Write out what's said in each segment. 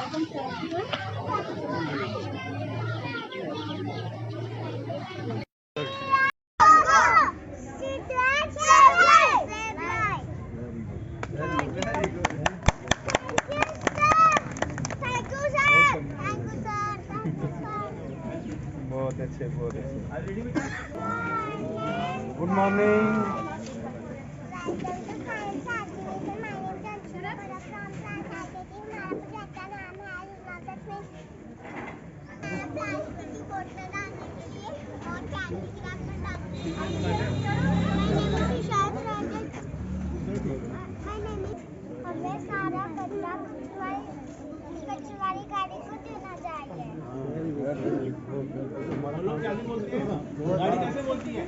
बहुत अच्छे, बहुत अच्छे। Good morning. हमें सारा कचरा कचरे वाली गाड़ी को देना चाहिए। गाड़ी कैसे बोलती है?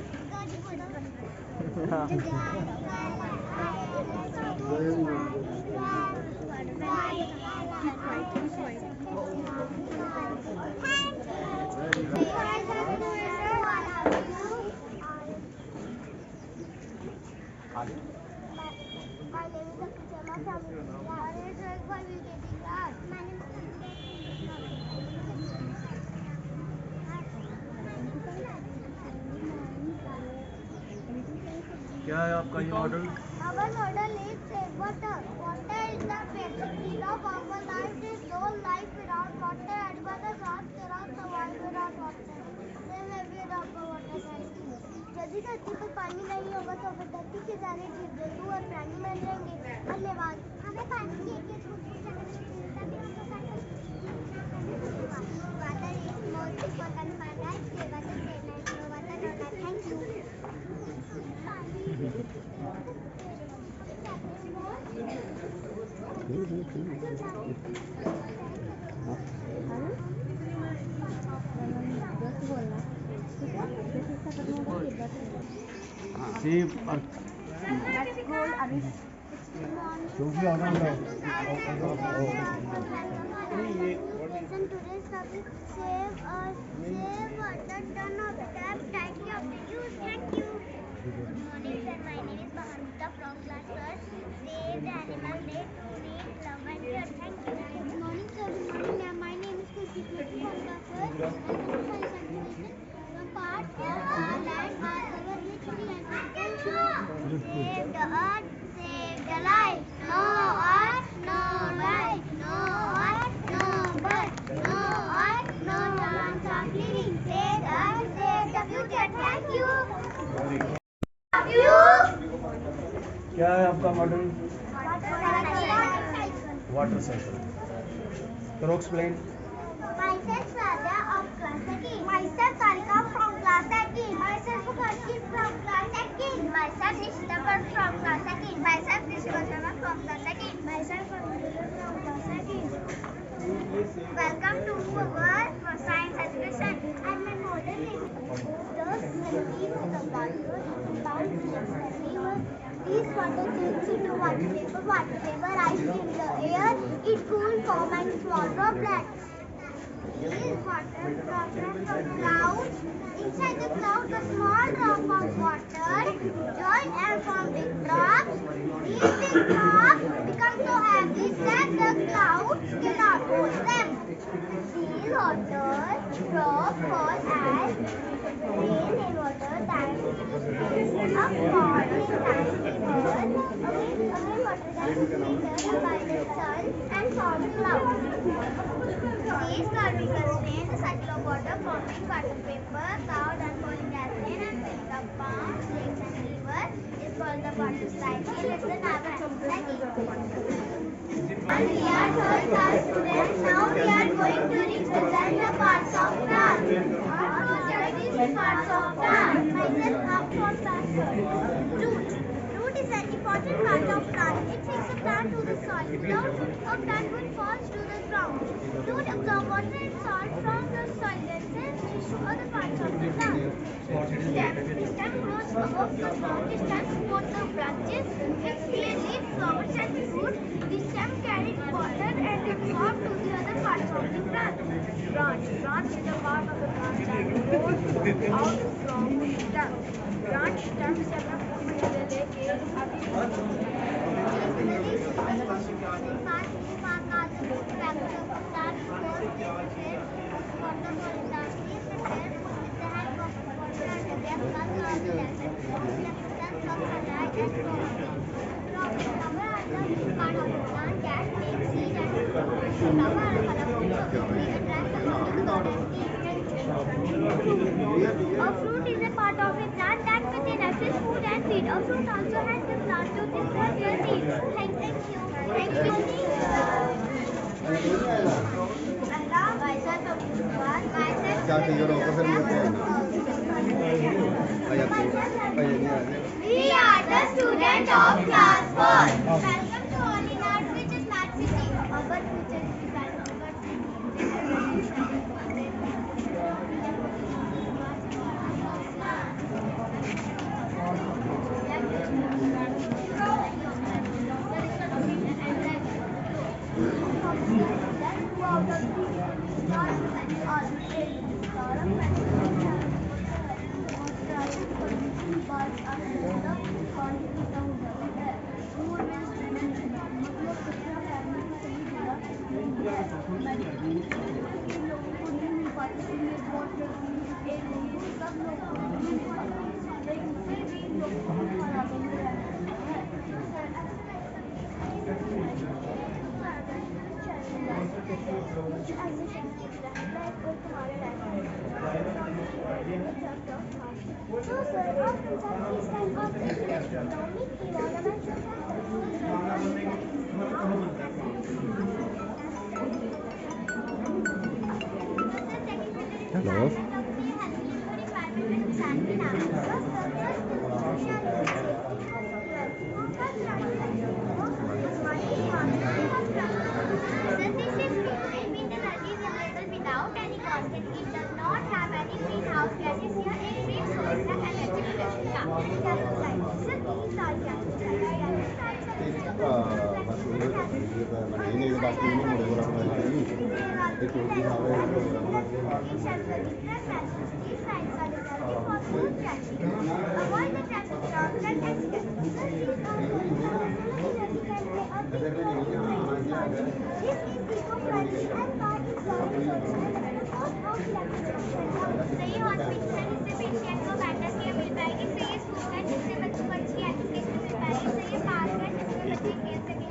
क्या है आपका ये model? Our model is save water. Water is the basic need of our life. There is no life without water. Animals cannot survive without water. They live without water. यदि धरती पर पानी नहीं होगा तो फिर धरती के सारे जीव जंतु और प्राणी मर जाएंगे। धन्यवाद। हमें पानी की एक water is most important for life. Water is no water, no life. Thank you. सेब और Today's topic save water, turn off the tap, tidy up the use. Thank you. Good morning sir, my name is Bhanuta from class 1st. Save the animal, they need love and care. Thank you. Good morning sir, good morning ma'am. My name is Kushi from class 1st. I am science exhibition from part land are our rich land. Thank you. Save the earth, save the life. No earth, no life. No earth, no birth. No earth, no chance of living. Save the earth, save the future. Thank you. क्या है आपका model? Water cycle. करो explain. Myself Radha of class 2nd. Myself Sarika from class 2nd. Myself Karshit from class 2nd. Myself Nishita from class 2nd. Myself Nishita Sharma from class 2nd. Myself Anjali from class 2nd. Welcome to our science education. And my model is the centimeter of the water bound in the river. These water changes into water vapor. Water vapor rises in the air. It cools, form and small droplets. These water droplets from clouds. Inside the clouds, a small drop of water join and form big drops. These big drops become so heavy that the clouds cannot hold them. These water drops fall as rainwater that up falling tiny river. Again water that is filtered by the sun and form clouds. These clouds constrain the cycle of water, forming water vapor, cloud and falling gasoline and filling up ponds, lakes and rivers is called the water cycle. It's the Naval cycle. And we are third class students. Now we are going to represent the parts of plant. Our project is parts of plant. Myself up for class. Root. Root is an important part of plant. It takes a plant to the soil. Without root, a plant would fall to the ground. Root absorb water and salt from the soil and sends it to other parts of the plant. Stem. The stem grows above the ground. It stands support the branches, with clear leaves, flowers and fruit. The stem carries water and absorbed to the other parts of the plant. Branch. Branch is a part of the plant that grows out from the stem. Branch stems several A fruit is a part of a plant that contains excess food and feed. A fruit also has the plant to describe their needs. Thank you. Thank you. क्या चाहिए doctor से मिलते हैं We are the students of class 4. Welcome to all in our which is Smart City. Our future is hello without any cost. It does not have any greenhouse gases here. It free source and energy production. Avoid the traffic jams and accidents. This is eco-friendly and part is सही hospital इससे patient को better care मिल पाएगी, सही school है जिससे बच्चों को अच्छी एजुकेशन मिल पाएगी, सही पार्क है जिसमें बच्चे खेल सकेंगे,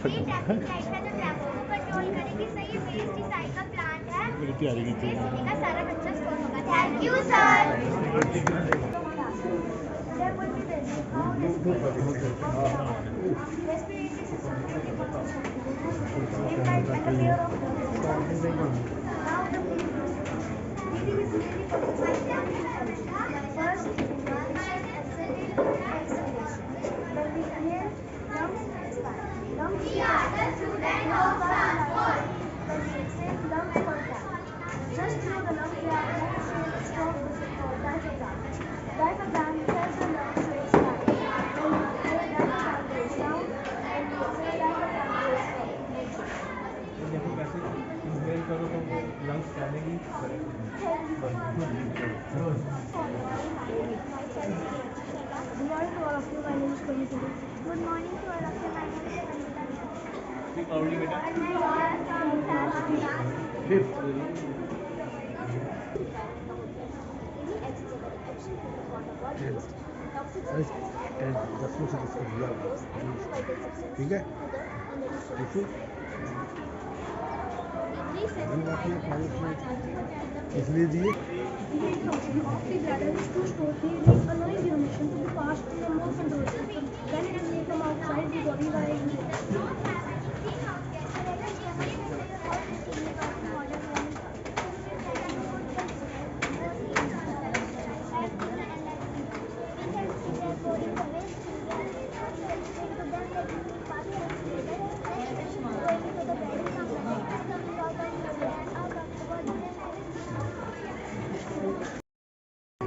सही ट्रैफिक लाइट है जो ट्रैफिक को कंट्रोल करेगी, सही वेस्ट रिसाइकल प्लांट है जिससे सिटी का सारा बच्चा स्कोर होगा। Thank you sir. We are the students of class 4. Just through the lungs, we are strong diaphragm. Diaphragm tells the lungs to expand. When you exhale, diaphragm goes down, and you exhale, diaphragm goes up. देखो कैसे inhale करो तो lungs चलेंगी। Good morning to all of you. My name is Pranita. Good morning to all of you. My name is Pranita. Speak loudly, beta. ठीक है इसलिए दिए Of the bladder is too short, allowing urination to be passed through a more controlled system. When it is made from outside the body via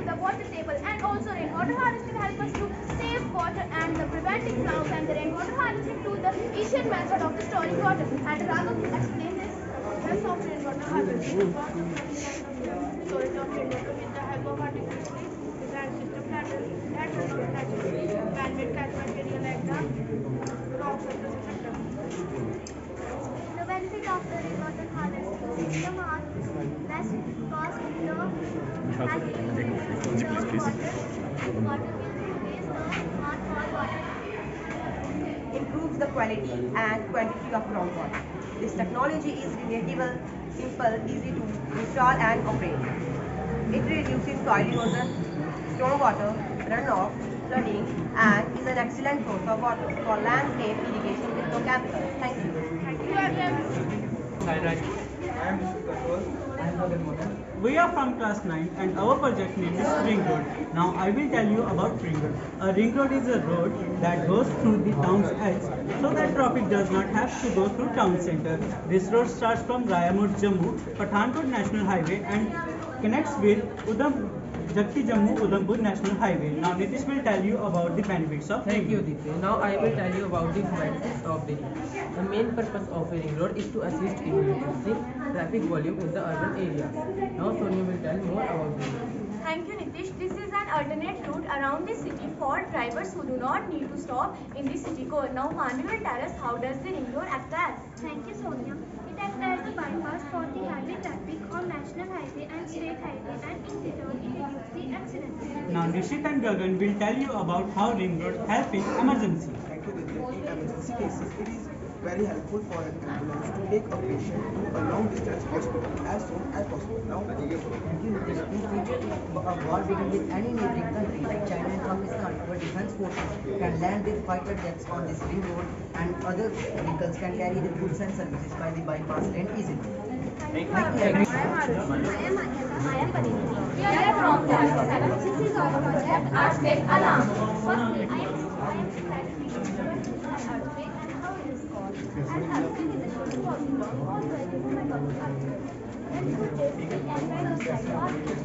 the water table, and also rainwater harvesting help us to save water and the preventing drought, and the rainwater harvesting to the ancient method of the storing water. And Raghav will explain this process of rainwater harvesting. Storage of rainwater with the help of artificially designed system that runs on naturally man-made catchment area like the rocks of the sector. The benefit of the rainwater harvesting system are less cost, low water improves the quality and quantity of groundwater. This technology is relatable, simple, easy to install and operate. It reduces soil erosion, stormwater, runoff, flooding, and is an excellent source of water for landscape irrigation with no chemicals. Thank you. Hi, Raj. I am Mr. Kashwal. I am Gagan Mohan. We are from class 9 and our project name is Ring Road. Now I will tell you about Ring Road. A ring road is a road that goes through the town's edge so that traffic does not have to go through town center. This road starts from Rayamur, Jammu, Pathankot National Highway and connects with Jagti Jammu Udhampur National Highway. Now Nitish will tell you about the benefits of Thank ring you, road. Ditya. Now I will tell you about the benefits of the ring road. The main purpose of a ring road is to assist in reducing traffic volume in the urban areas. Now Sonia will tell more about the ring road. Thank you, Nitish. This is an alternate route around the city for drivers who do not need to stop in the city core. Now Manu will tell us how does the ring road act as. Thank you, Sonia. It acts as a bypass for the heavy traffic on National Highway and State Highway, and in return it reduces the accidents. Now Nishit and Gagan will tell you about how ring roads help in emergency. Thank you, Ditya. In emergency cases, it is very helpful for an ambulance to take a patient to a long distance hospital as soon as possible. Now, Thank you, Nitish. In future, if a war begins with any neighboring country like China and Pakistan, our defense forces can land their fighter jets on this ring road, and other vehicles can carry the goods and services by the bypass lane easily. Thank you. I am Aryata. I am Panini. We are from class 7. This is our project Earthquake Alarm. Firstly, I am describing an earthquake and how it is caused. An earthquake is a social phenomenon caused by the movement of the earth. When two plates hit and when the side earthquake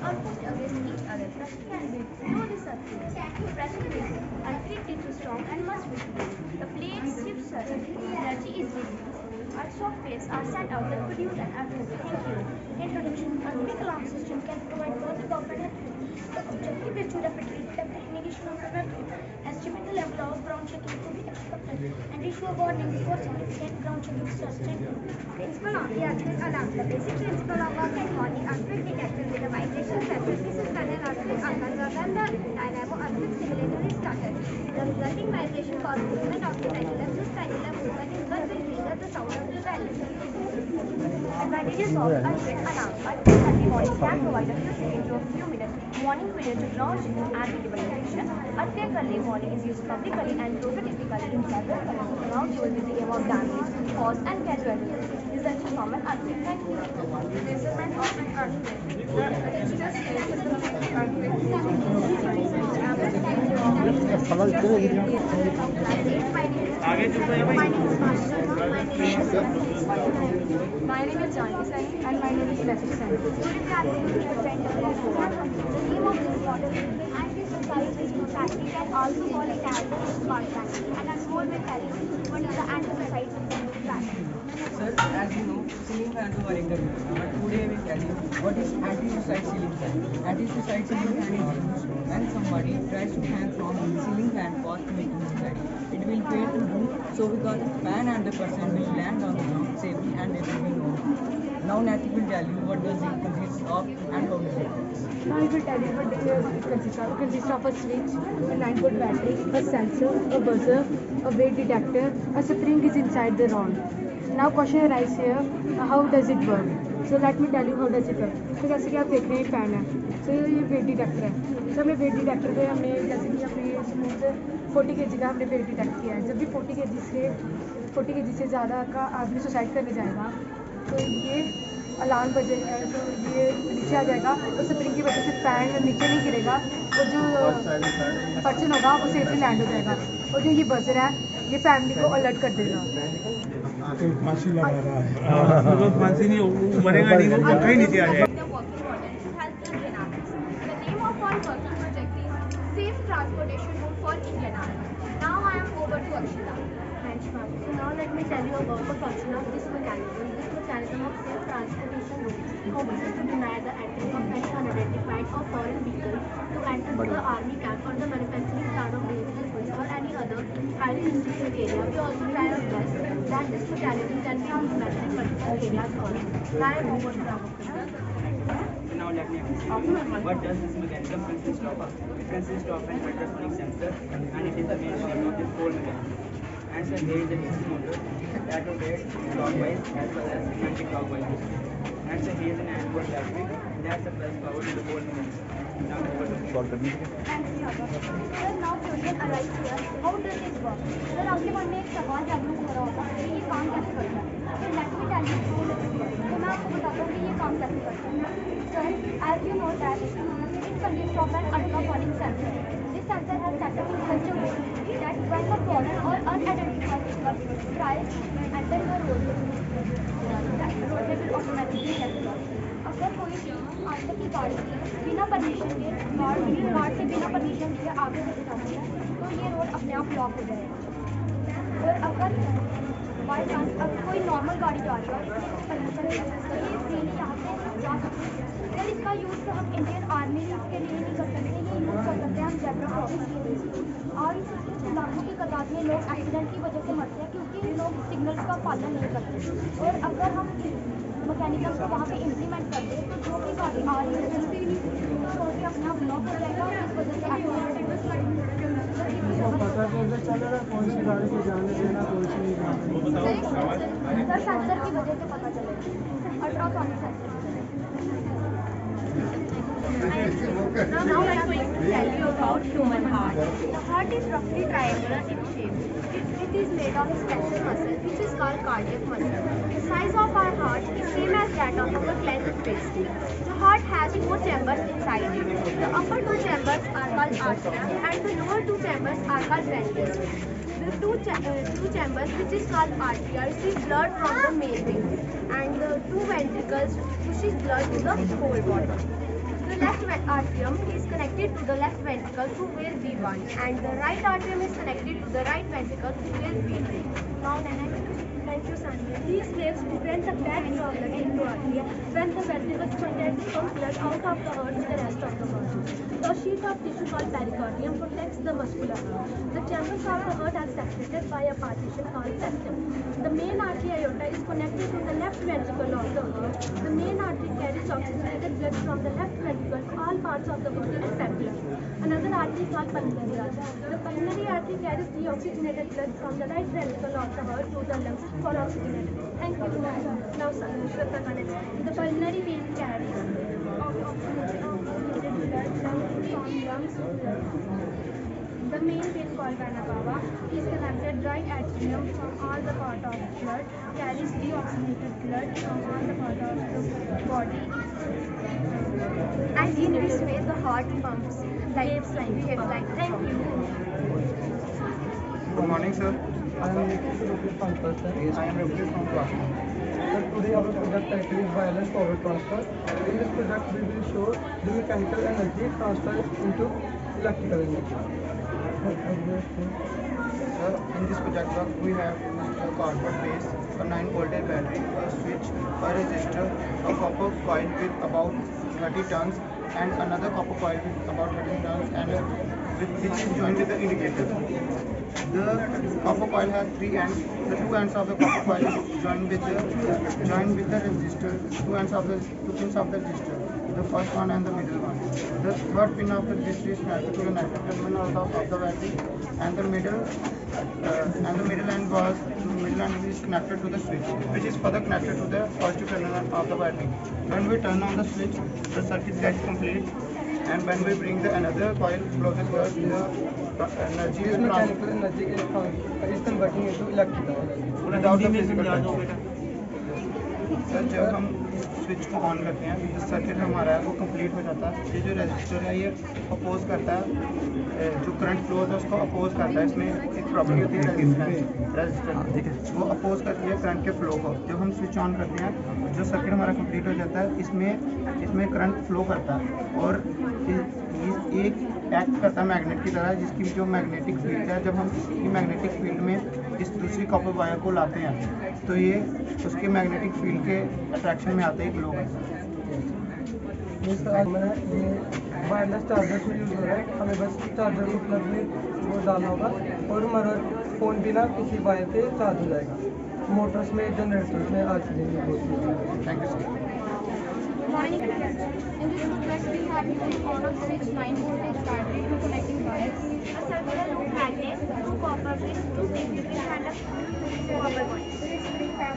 are pushed against each other, pressure can build through the surface. Pressure builds. Earthquake is too strong and must be removed. The plates shift suddenly. Energy is released. Earthshock waves are sent out that produce an earthquake. Thank you. Introduction. Earthquake alarm system can provide warning of an earthquake. The objective is to rapidly detect the indication of an earthquake, estimate the level of ground shaking to be expected, and issue a warning before significant ground shaking starts. Thank you. Principle of the earthquake alarm. The basic principle of earthquake warning. Earthquake detected with a vibration sensor. This is when an earthquake occurs or when the dynamo earthquake simulator is started. The resulting vibration causes movement of the pendulum. This pendulum movement is what will trigger the sound of the pendulum. Advantages of earthquake alarm. Earthquake early warning can provide a few seconds to a few minutes warning period to ground shaking and visible location. Earthquake early warning is used publicly and typically in several countries around the world with the aim of damage, cause and casualties resulting from an earthquake. Thank you. Measurement of an earthquake. The Richter scale is the earthquake My name is Johnny Sani and my name is Leslie Sani. The name of this model is anti-suicide society can also call it as smart factory, and a small will tell you what is the anti-suicide factory. Sir, as you know, ceiling fans are intermittent, but today we will tell you what is anti-suicide ceiling fan. Anti-suicide ceiling fan is used when somebody tries to hang from ceiling fan fast to making suicide. It will fail to do so because the fan and the person will land on the ground safely and there will be no harm. Now Nathan will tell you what does it consist of and how does it work. Now I will tell you what it consists of. It consists of a switch, a 9-volt battery, a sensor, a buzzer, a weight detector, a spring is inside the rod. Now question arises here, how does it work? So let me tell you how does it work. तो जैसे कि आप देख रहे हैं fan है, तो ये वेट डिटेक्टर है. तो हमने वेट डिटेक्टर पे हमने जैसे कि हमने स्मूथ 40 kg का हमने वेट डिटेक्ट किया है. जब भी 40 kg से ज़्यादा का आदमी सुसाइड करने जाएगा तो ये अलार्म बजेगा, तो ये नीचे आ जाएगा. तो स्प्रिंग की वजह से फैन नीचे नहीं गिरेगा और जो पर्सन होगा वो सेफली लैंड हो जाएगा. और जो ये बजर है ये फैमिली को अलर्ट कर देगा. फांसी लगा रहा है. फांसी नहीं मरेगा नहीं, वो कहीं नीचे आ जाएगा. The working model to help Indian Army. The name of our working project is Safe Transportation Route for Indian Army. Now I am over to Akshita. Thanks, ma'am. So now let me tell you about the function of this mechanism. This mechanism of safe transportation route focuses to deny the entry of any unidentified or foreign vehicle to enter the army camp or the manufacturing plant of dangerous goods or any other highly restricted area. We also try our best that this mechanism can be implemented in particular areas also. Now I am over to Ramakrishna. Now let me ask, what does this mechanism consist of? It consists of an ultrasonic sensor and it is the main part of this whole mechanism. And so here is a DC motor that rotates clockwise as well as anti-clockwise. And so here is an onboard battery that supplies power to the whole unit. Now over to Thanks, Sagar. Sir, now question arises here. How does this work? Sir आपके मन में एक सवाल जागरूक हो रहा होगा कि ये काम कैसे करता है. So let me tell you how does it work. तो मैं आपको बताता हूँ कि ये काम कैसे करता है. Sir, as you know that it consists of an ultrasonic sensor. This sensor has set up in such a way that when a foreign or unidentified vehicle tries to enter the roadway, that roadway will automatically let go. अगर कोई आगे की गाड़ी बिना permission के guard से बिना permission के आगे चले जाती है तो ये रोड अपने आप ब्लॉक हो जाएगा. और अगर बाई चांस अगर कोई नॉर्मल गाड़ी जा रही है और परमिशन नहीं है तो ये फ्रीली यहाँ से जा सकती है. सर इसका यूज़ तो हम इंडियन आर्मी के लिए नहीं कर सकते, ये यूज़ कर सकते हैं हम जेब्रा क्रॉसिंग के लिए. और लाखों की तादाद में लोग एक्सीडेंट की वजह से मरते हैं क्योंकि लोग सिग्नल्स का पालन नहीं करते. और अगर हम मैकेनिज्म को वहाँ पे इम्प्लीमेंट कर दे तो जो भी गाड़ी आ रही है जल्दी नहीं रोड पे अपना ब्लॉक हो जाएगा और इस वजह से पता कैसे चलेगा कौन सी गाड़ी को जाने देना कौन सी नहीं जाने सर सेंसर की वजह से पता चलेगा. Ultrasonic sensor. Now I am going to tell you about human heart. The heart is roughly triangular in shape. It is made of special muscle which is called cardiac muscle. The size of our heart is same as that of our clenched fist. The heart has 4 chambers inside it. The upper 2 chambers are called atrium and the lower 2 chambers are called ventricles. The two chambers which is called atria receive blood from the main vein and the 2 ventricles pushes blood to the whole body. The left atrium is connected to the left ventricle through where V1 and the right atrium is connected to the right ventricle through where V3. Now thank you Sandhya. These waves prevent the back from the endoarteria when the ventricles contact some blood out of the heart to the rest of the body. The sheath of tissue called pericardium protects the muscular heart. The chambers of the heart are separated by a partition called septum. The main artery aorta is connected to the left ventricle of the heart. The main artery carries oxygenated blood from the left ventricle to all parts of the body except lung. Another artery is called pulmonary artery. The pulmonary artery carries deoxygenated blood from the right ventricle of the heart to the lungs for oxygenation. Thank you. Now, Shraddha, the pulmonary vein carries oxygenated blood from lungs to lungs. The main vein called vena cava is connected right atrium from all the part of blood, carries deoxygenated blood from all the part of the body, and in this way the heart pumps waves like. Thank you. Good morning, sir. I am Nikhil from class 9. I am Ravi from class 9. So today our project title is wireless power transfer. In this project we will show the mechanical energy transfer into electrical energy. Sir, in this project work we have used a cardboard base, a 9-voltage battery, a switch, a resistor, a copper coil with about 30 turns and another copper coil with about 30 turns and which is joined with the indicator. The copper coil has 3 ends. The 2 ends of the copper coil is joined with the resistor. 2 pins of the resistor. The first one and the middle one. The third pin of the resistor is connected to the negative terminal of the battery, and the middle end is connected to the switch, which is further connected to the positive terminal of the battery. When we turn on the switch, the circuit gets complete, and when we bring the another coil closer to us, the energy is mechanical energy is converting into electrical energy. Without the physical touch. Sir जब हम switch को on करते हैं तो circuit हमारा है वो complete हो जाता है. ये जो रेजिस्टर है ये अपोज करता है, जो करंट फ्लो होता है उसको अपोज करता है. इसमें एक प्रॉब्लम होती है रेजिस्टर वो अपोज करती है करंट के फ्लो को. जब हम स्विच ऑन करते हैं जो सर्किट हमारा कंप्लीट हो जाता है इसमें करंट फ्लो करता है और एक एक्ट करता है मैग्नेट की तरह, जिसकी जो मैग्नेटिक फील्ड है. जब हम इसकी मैग्नेटिक फील्ड में इस दूसरी कॉपर वायर को लाते हैं तो ये उसके मैग्नेटिक फील्ड के अट्रैक्शन में आते ही ग्लो करता है. वायरलेस चार्जर में यूज़ हो रहा है. हमें बस चार्जर को प्लग में वो डालना होगा और हमारा फ़ोन बिना किसी वायर पे चार्ज हो जाएगा. मोटर्स में जनरेटर्स में आज thank you sir. Morning. In this project we have used on a switch 9-voltage battery to connecting wires, a circular loop magnet, 2 copper pins, 2 significant and a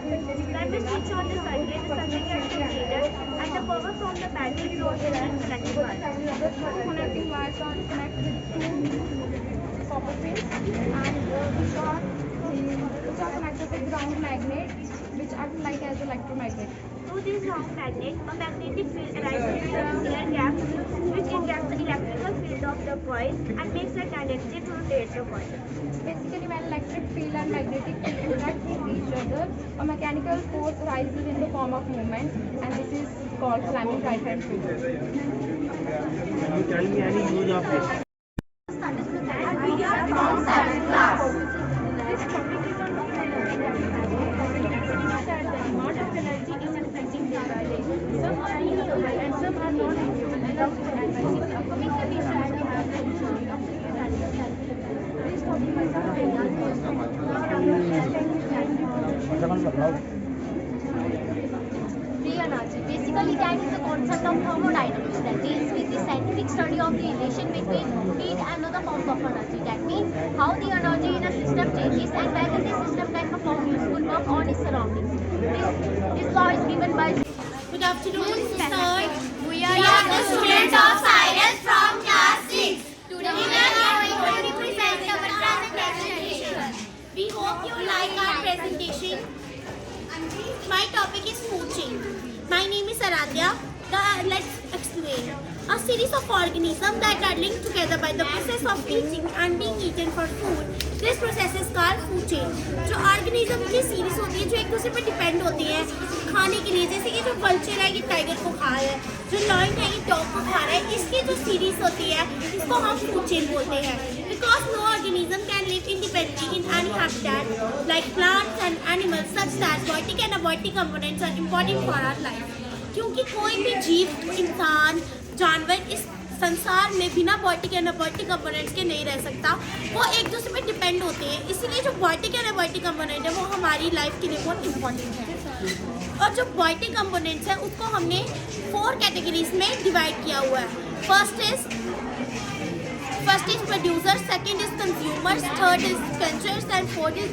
When we switch on the circuit gets activated and the power from the battery flows to the connecting wire. The two connecting wires are connected with two copper pins and which are connected with ground magnets which act like as electromagnet. Through these ground magnets, a magnetic field arises in the air gap which injects the electrical field of the coil and makes a tendency to rotate the coil. Basically, when electric field and magnetic field interact with each other, a mechanical force arises in the form of movement, and this is called Fleming's right-hand field. Can you tell me any use of this? And we are from 7th class. This topic is on energy. That the amount of energy is increasing day by day. Some are renewable and some are non-renewable energy. And in the upcoming episode, we have the history of renewable energy. This topic is on Free energy. Basically, that is the concept of thermodynamics that deals with the scientific study of the relation between heat and other forms of energy. That means how the energy in a system changes and whether the system can perform useful work on its surroundings. This law is given by. Good afternoon, sir. We are the students of science from class 6. Today we are going to present our presentation. We hope you like our presentation. My topic is food chain. My name is Aradhya. Let's explain. A series of organisms that are linked together by the process of eating and being eaten for food. This process is called food chain. जो organism की series होती है जो एक दूसरे पर depend होती है खाने के लिए, जैसे कि जो वल्चर है ये टाइगर को खा रहा है, जो लॉयन है ये डॉग को खा रहा है, इसकी जो सीरीज होती है इसको हम फूड चेन बोलते हैं. Because no organism can live independently in any habitat like plants and animals, such that biotic and abiotic components are important for our life. क्योंकि कोई भी जीव, इंसान, जानवर इस संसार में बिना बायोटिक एंड अबायोटिक कंपोनेंट्स के नहीं रह सकता. वो एक दूसरे पे डिपेंड होते हैं, इसीलिए जो बायोटिक एंड अबायोटिक कंपोनेंट है वो हमारी लाइफ के लिए बहुत इंपॉर्टेंट है. और जो बायोटिक कंपोनेंट्स है उसको हमने 4 कैटेगरीज में डिवाइड किया हुआ है. First is producers, second is consumers, third is quenchers and fourth is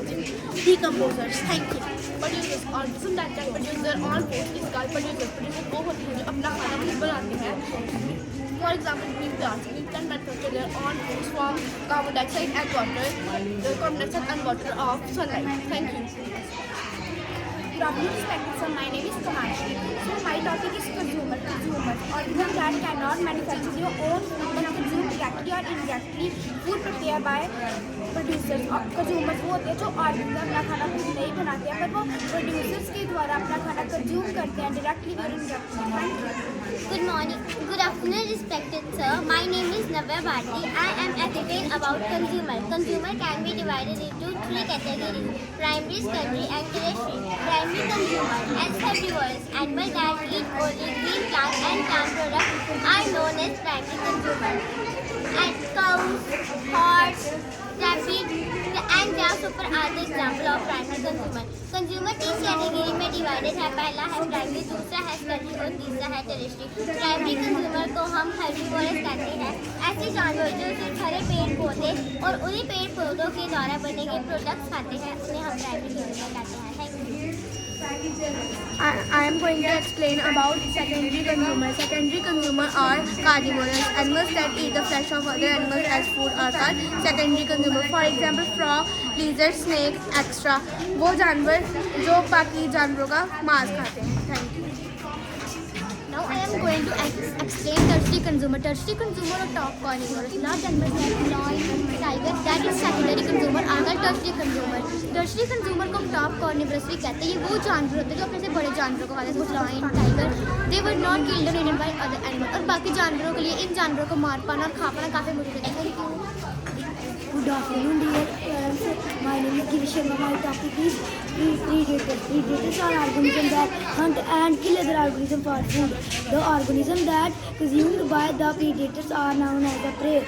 decomposers. Thank you. Producers, organism that can produce their own food is called producers. Producers वो होते हैं जो अपना खाना खुद बनाते हैं. For example, green plants. Green plants manufacture their own foods from carbon dioxide and water, of sunlight. Thank you. Good afternoon, respected sir. My name is Kamashi. So my topic is consumers. Organisms that cannot manufacture their own food but consume directly or indirectly food prepared by producers. और consumers वो होते हैं जो organism अपना खाना खुद नहीं बनाते हैं पर वो प्रोड्यूसर्स के द्वारा अपना खाना कंज्यूम करते हैं डायरेक्टली और indirectly. Good morning. Good afternoon, respected sir. My name is Navya Bharti. I am explaining about consumer. Consumer can be divided into 3 categories: primary, secondary, and tertiary. Primary consumer, as herbivores, animals that eat only green plants and plant products are known as primary consumer. And cows, horse, rabbit, and grasshopper are the example of primary consumer. Consumer 3 category में divided है. पहला है primary, दूसरा है secondary और तीसरा है टेरेस्ट्री. Primary consumer को हम हर्बीवोरस कहते हैं. ऐसे जानवर जो सिर्फ हरे पेड़ पौधे और उन्हीं पेड़ पौधों के द्वारा बने गए प्रोडक्ट्स खाते हैं उन्हें हम प्राइमरी कंज्यूमर कहते हैं. Thank you. I am going to explain about secondary consumer. Secondary consumer are carnivorous. Animals that eat the flesh of other animals as food are called secondary consumer. For example, frog, lizard, snake, etc. वो जानवर जो बाकी जानवरों का मांस खाते हैं. Thank you. Now I am going to explain tertiary consumer. Tertiary consumer or top carnivores. Large animals like lion, tiger, that is secondary consumer are called tertiary consumer. Tertiary consumer को top carnivores भी कहते हैं. ये वो जानवर होते हैं जो अपने से बड़े जानवरों को खाते हैं. Lion, tiger, they were not killed or eaten by other animals. और बाकी जानवरों के लिए इन जानवरों को मार पाना और खा पाना काफी मुश्किल है. Thank you. Good afternoon, dear parents. My name is Girish Sharma. My topic is predators. Predators are organisms that hunt and kill other organisms for food. The organisms that consumed by the predators are known as the prey.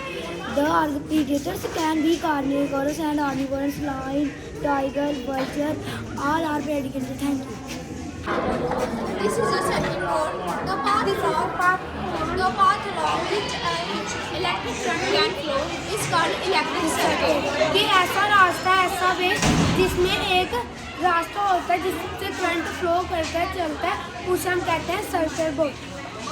The predators can be carnivorous and omnivorous. Lion, tiger, vulture, all are predators. Thank you. This is a circuit board. The path along which an electric current can flow is called electric circuit. ये ऐसा रास्ता है, ऐसा वे जिसमें एक रास्ता होता है जिससे करंट फ्लो करता है, चलता है, उसे हम कहते हैं सर्किट बोर्ड।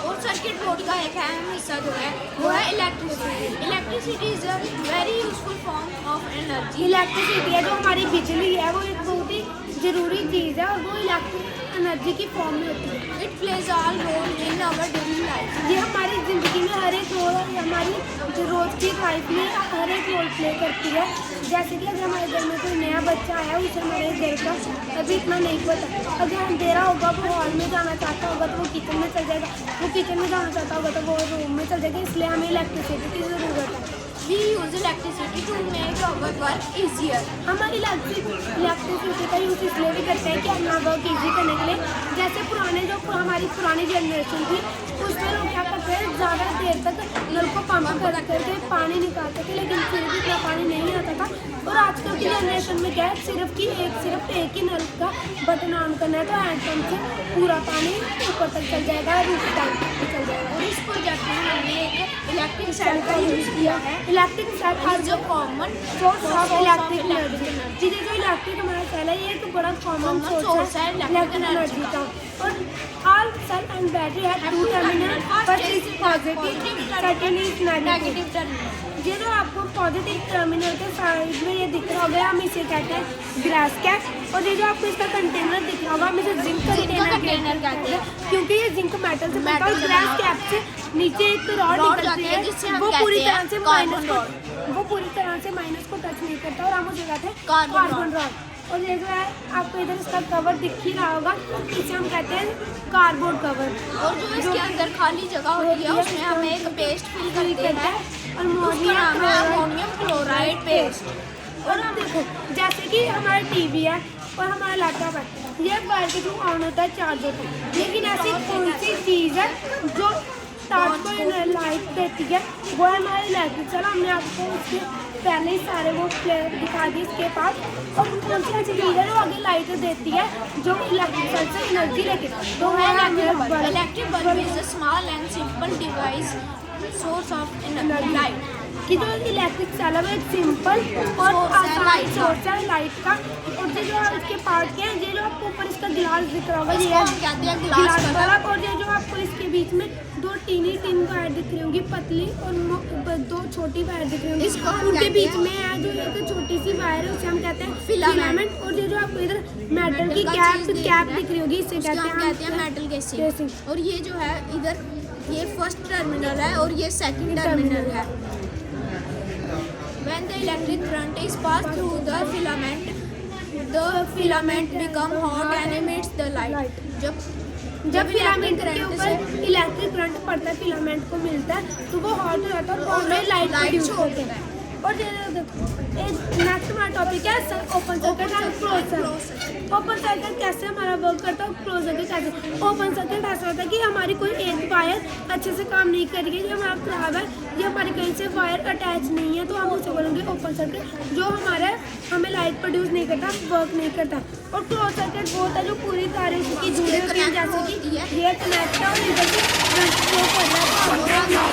और सर्किट बोर्ड का एक अहम हिस्सा जो है वो है electricity. Electricity is a very useful form of energy. Electricity है जो हमारी बिजली है, वो एक बहुत ही जरूरी चीज़ है और वो इलेक्ट्रिक एनर्जी की फॉर्म में होती है। It plays all role in our daily life. ये हमारी ज़िंदगी में हर एक रोल, हमारी जो रोज़ की लाइफ में हर एक रोल प्ले करती है। जैसे कि अगर हमारे घर में कोई नया बच्चा है, उसे हमारे घर का अभी इतना नहीं पता, अगर अंधेरा होगा वो हॉल में जाना चाहता होगा तो वो किचन में चल जाएगा, वो किचन में जाना चाहता होगा तो वो रूम में चल जाएगा। इसलिए हमें इलेक्ट्रिसिटी की ज़रूरत है। We use electricity to make our work easier. हमारी इलेक्ट्रिसिटी का यूज़ इसलिए भी करते हैं कि अपना वर्क ईजी करने के लिए। जैसे हमारी पुरानी जनरेशन थी, उसमें लोग क्या करते हैं, ज़्यादा देर तक नल को पंप कर करके पानी निकालते थे, लेकिन फिर भी इतना पानी नहीं आता था। और आजकल की जनरेशन में क्या है, सिर्फ एक ही नल का बटन ऑन करना है तो हैंडपम्प से पूरा पानी ऊपर तक चल जाएगा, रूफ तक चल जाएगा। और इस प्रोजेक्ट में हमने एक इलेक्ट्रिक सेल का यूज़ किया है। इलेक्ट्रिक सेल और जो common source of electric energy. जो इलेक्ट्रिक हमारा सेल है, ये एक बड़ा कॉमन सोर्स है इलेक्ट्रिक एनर्जी का। और all cell and battery have two terminal, first is positive, second is negative terminal. ये जो आपको पॉजिटिव टर्मिनल के साइड में ये दिख रहा होगा, हम इसे कहते हैं ग्रास कैप। और ये जो आपको इसका कंटेनर दिख रहा होगा, हम इसे जिंक कंटेनर कहते हैं, क्योंकि ये जिंक मेटल से बनता है। ग्रास कैप से नीचे एक रॉड निकलती है, वो पूरी तरह से माइनस को टच नहीं करता और हम उसे कहते हैं कार्बन रॉड। और ये जो है आपको इधर इसका कवर दिख ही रहा होगा, इसे हम कहते हैं कार्डबोर्ड कवर। और जो इसके अंदर खाली जगह होती है उसमें हमें एक पेस्ट फिल करते हैं और अमोनियम क्लोराइड पेस्ट। और अब देखो, जैसे कि हमारा टीवी है और हमारा लैपटॉप है, ये वायर के थ्रू ऑन होता है, चार्ज होता है। लेकिन ऐसी कौन सी चीज़ है जो स्टार्ट को लाइट देती है, वो है हमारी इलेक्ट्रिक। चलो हमने आपको उसके पहले ही सारे वो दिखा दिए इसके पास। और कौन सी ऐसी चीज़ है जो आगे लाइट देती है, जो इलेक्ट्रिक से एनर्जी लेती है, तो है electric bulb is a small and simple device source of energy light. कि जो इलेक्ट्रिक सेल है वो एक सिंपल और आसान सोर्स है लाइट का। और जो इसके पार्ट के हैं, ये जो आपको ऊपर इसका गिलास दिख रहा होगा, ये है गिलास वाला। और ये जो आपको इसके बीच में दो तीन वायर दिख रही होंगी, पतली और दो छोटी वायर दिख रही होंगी, उनके बीच में है जो एक छोटी सी वायर है, उसे हम कहते हैं फिलामेंट। और ये जो आपको इधर मेटल की कैप दिख रही होगी, इसे कहते हैं मेटल केसिंग। और ये जो है इधर ये फर्स्ट टर्मिनल है और ये सेकंड टर्मिनल है। When the electric current is passed through the filament become hot and emits the light. जब फिलामेंट के ऊपर इलेक्ट्रिक करंट पड़ता है, फिलामेंट को मिलता है तो वो हॉट हो जाता है और हमें लाइट प्रोड्यूस होती है। और नेक्स्ट हमारा टॉपिक है open circuit and close circuit. Open circuit कैसे हमारा वर्क करता है, क्लोज सर्किट कैसे। ओपन सर्किट ऐसा होता है कि हमारी कोई एक वायर अच्छे से काम नहीं करेगी, ये हमारा खराब है, ये हमारी कहीं से वायर अटैच नहीं है, तो हम उसे बोलेंगे ओपन सर्किट, जो हमें लाइट प्रोड्यूस नहीं करता, वर्क नहीं करता। और क्लोज सर्किट वो होता है जो पूरी तारें उसकी जुड़ी होती है, जैसे कि ये कनेक्ट है और इधर से करंट फ्लो कर रहा है।